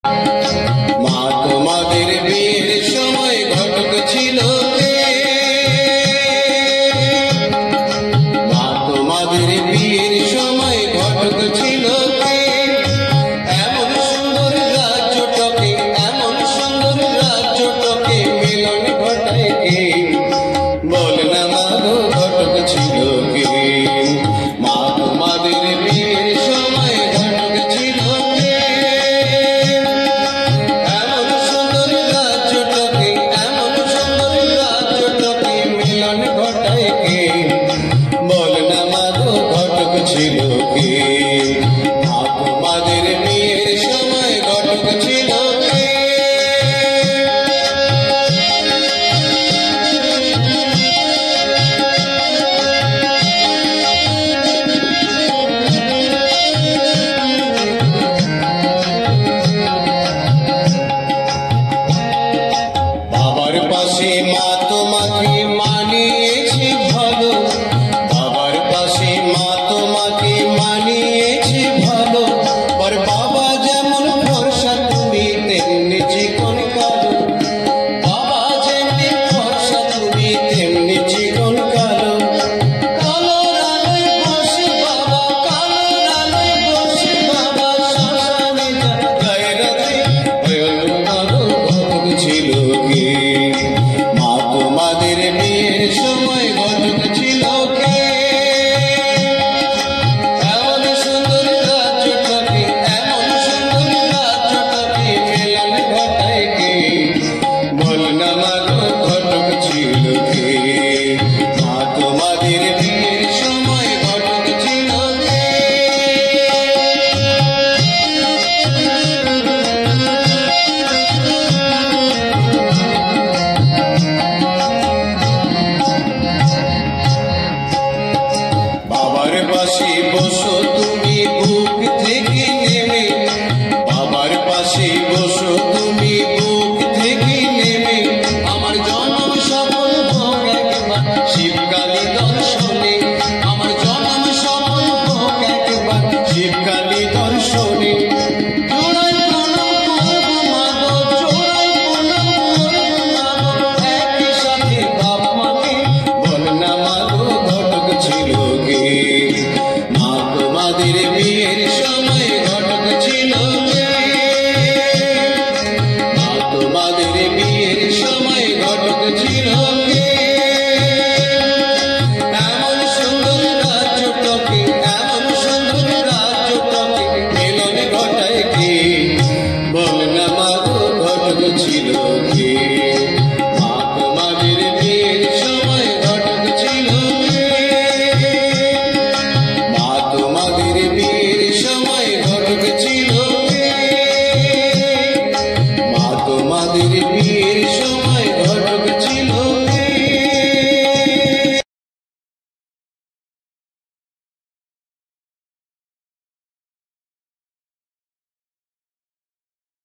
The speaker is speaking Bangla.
মা তোমাদের বিয়ের সময় ঘটক ছিল কে? মা তোমাদের বিয়ের সময় ঘটক ছিল কে? এমন সুন্দর রাজ্যটাকে, এমন সুন্দর রাজ্যটাকে মিলন ঘটায় কে? বল না মা গো ঘটক ছিল কে? মা তোমাদের বিয়ের সময় ঘটক ছিল কে? এমন সুন্দর রাজ্যটাকে, এমন সুন্দর রাজ্যটাকে মিলন ঘটায় কে? বল না মা গো ঘটক ছিল কে? মা তোমাদের বিয়ের সময় ঘটক ছিল কে? বাবার পাশে মা তোমাকে মানিয়েছে ভালো, বাবার পাশে মা তোমাকে মানিয়েছে ভালো। আর বাবা যেমন ভরসা তুমি তেমনি চিকন কালো, বাবা যেমনি ভরসা তুমি তেমনি চিকন কালো। কালোর আলোয় বসে বাবা, কালোর আলোয় বসে বাবা শ্মশানে যায় রাতে। ঘটক ছিল কে? মা তোমাদের বিয়ের সময় ঘটক ছিল কে? এমন সুন্দর রাজ্যটাকে, এমন সুন্দর রাজ্যটাকে মিলন ঘটায় কে? বল না মা গো ঘটক ছিল কে? মা তোমাদের বিয়ের সময় ঘটক ছিল কে? বাবার পাশে বসো